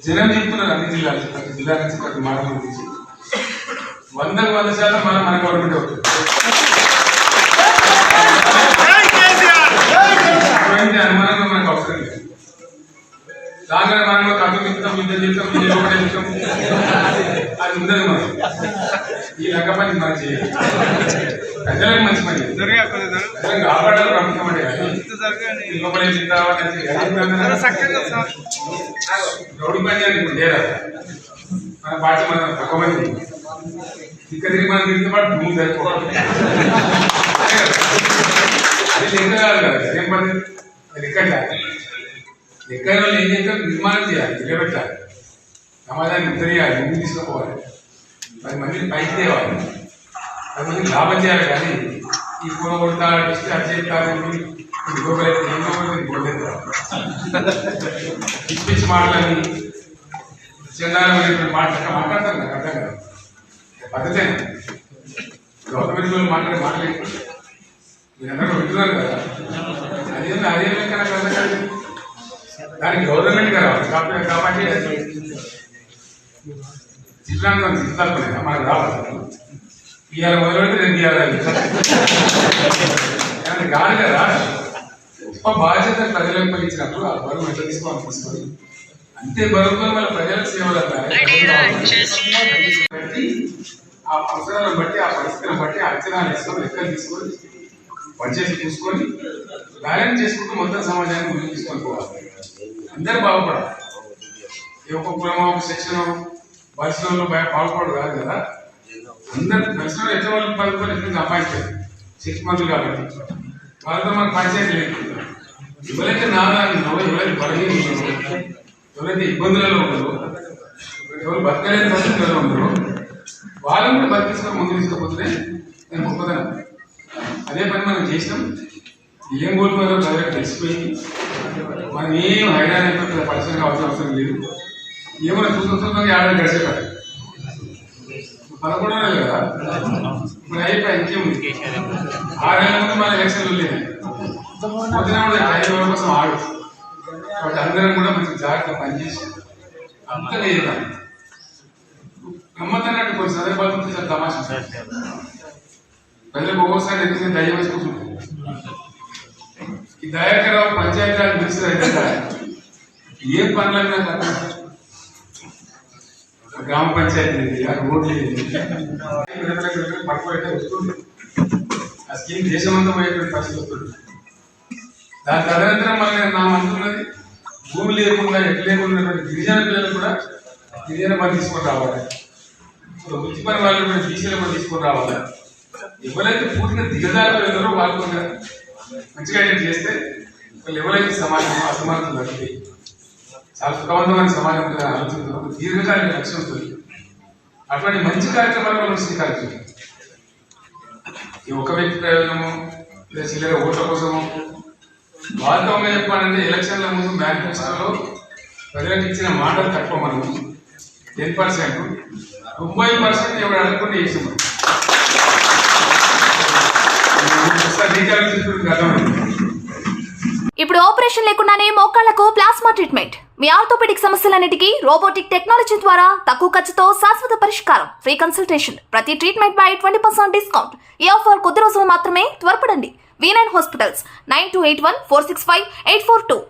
జనం చెప్తున్నారు అన్ని జిల్లాలు ప్రతి జిల్లా నుంచి ప్రతి మార్గం నుంచి 100% మన గవర్నమెంట్ అవుతుంది. అటువంటి అనుమానంగా మనకు అవసరం లేదు. దాని మనలో కథ చెప్తాం యుద్ధం చెప్తాం ఒకటే చెప్తాం అది ఉండదు. మనం ఈ లంక పని మనం చేయాలి. ప్రజలకు మంచి పని ప్రజలను కాపాడాలి. ప్రభుత్వం అంటే లోపలే రౌడీ పని అని ఇప్పుడు లేదా మన పార్టీ మన తక్కువ మంది ఇక్కడ తిరిగి మనం తిరిగితే పాటు భూమి సరిపోవాలి. అది లెక్క కాదు కదా. ఏం పని లెక్క లెక్క వాళ్ళు ఏం చేస్తారు? నిర్మాణం చేయాలి, నిలబెట్టాలి, సమాజాన్ని ఉత్తరేయాలి, ముందు తీసుకుపోవాలి, 10 మందిని పైకి తేవాలి, 10 మందికి లాభం చేయాలి. కానీ ఈ కూర కొడతా ఇస్తే అది చేస్తారని పిచ్చి మాటలని చందాలమైనటువంటి మాట్లాడతారు నాకు అర్థం కాదు. పద్ధతే గవర్నమెంట్ వాళ్ళు మాట్లాడే మాటలేదు. మీరందరూ వింటున్నారు కదా. అదే లెక్క నాకు అర్థం కాదు. దానికి గవర్నమెంట్ రావాలి కాబట్టి చిత్రాంతం సిద్ధాంతం మనకు రావాలి. ఇవాళ మొదలుపెట్టి రేపు ఇవ్వాలి కాదు కదా. గొప్ప బాధ్యత ప్రజలకు పలించినప్పుడు ఆ బరువు ఎట్లా తీసుకోవాలి అంతే బరువుతో మన ప్రజలకు సేవలు బట్టి ఆ అవసరాలను బట్టి ఆ పరిస్థితులను బట్టి అంచనాలు వేసుకొని లెక్కలు తీసుకొని బడ్జెట్ చూసుకొని బ్యాలెన్స్ చేసుకుంటూ మొత్తం సమాజాన్ని ముందుకు తీసుకొని పోవాలి. అందరూ బాగుపడాలి. ఒక కులమో ఒక సెక్షన్ పరిశ్రమలో బాగుపడదు కాదు కదా. అందరు పరిశ్రమలు ఎట్లా వాళ్ళు 10 రూపాయలు ఎట్లా సంపాదించారు 6 మంత్లు కాబట్టి వాళ్ళతో మనకు పంచాయతీ లేదు. ఎవరైతే నాదానిలో ఎవరైతే బలహీన ఎవరైతే ఇబ్బందులలో ఉన్నారో ఎవరు బతకలేని పరిస్థితులలో ఉన్నారో వాళ్ళని కూడా బతికించుకొని ముందు తీసుకపోతే నేను గొప్పదనం. అదే పని మనం చేసినాం. ఏం కోల్పోయారో ప్రజలకు తెలిసిపోయింది. మనం ఏం హైరాన్ అయిపోతే పరిశ్రమ కావాల్సిన అవసరం లేదు. ఏమైనా చూస్తుందో ఏడాది గడిచేపారు 11 నెలలు కదా మరి అయిపోయి ఇంకేముంది. 6 నెలల ముందు మన ఎలక్షన్లు లేదు. పొద్దున కూడా 5 రోజుల కోసం ఆడు కాబట్టి అందరం కూడా మంచి జాగ్రత్తగా పనిచేసి అంతగా చేద్దాం. గమ్మత్తన్నట్టు కొన్ని సందర్భాలు చాలా తమాషా ప్రజలకు ఒక్కోసారి ఎక్కితే దయ్యం వేసుకుంటున్నారు. ఈ దయాకరావు పంచాయతీరాజ్ మినిస్టర్ అయితే ఏం పనులైనా కదా గ్రామ పంచాయతీ రోడ్లు పట్టుకోవైతే వస్తుంది. ఆ స్కీమ్ దేశమంతా పోయేటువంటి పరిస్థితి వస్తుంది. దాని తదనంతరం మళ్ళీ నా అంటున్నది భూమి లేకుండా ఎట్లా లేకుండా గిరిజన పిల్లలు కూడా గిరిజన పని తీసుకొని రావాలి. వృత్తి పని వాళ్ళు కూడా బీసీలో కూడా తీసుకొని రావాలి. ఎవరైతే పూర్తిగా దిగజారులు వెళ్ళారో వాళ్ళు కూడా మంచిగా చేస్తే వాళ్ళు ఎవరైతే సమాజం అసమానతలు తగ్గుతాయి. చాలా సుఖవంతమైన సమాజం ఆలోచిస్తున్నారు. దీర్ఘకాలిక లక్ష్యం ఉంటుంది. అటువంటి మంచి కార్యక్రమాలు మనం శ్రీకారం ఈ ఒక వ్యక్తి ప్రయోజనము లేదా చిల్లర ఓట్ల కోసము వాస్తవంగా చెప్పాలంటే ఎలక్షన్ల ముందు మేనిఫెస్టోలో ప్రజలకు ఇచ్చిన మాటలు తక్కువ. మనం 10% 90% ఎవరు అనుకుంటే చేసాం. ఇప్పుడు ఆపరేషన్ లేకుండానే మోకాళ్లకు ప్లాస్మా ట్రీట్మెంట్. మీ ఆర్థోపెడిక్ సమస్యలన్నిటికీ రోబోటిక్ టెక్నాలజీ ద్వారా తక్కువ ఖర్చుతో శాశ్వత పరిష్కారం. Free consultation. ప్రతి ట్రీట్మెంట్ పై 20% డిస్కౌంట్. ఈ ఆఫర్ కొద్ది రోజులు మాత్రమే. త్వరపడండి. V9 hospitals 9281465842.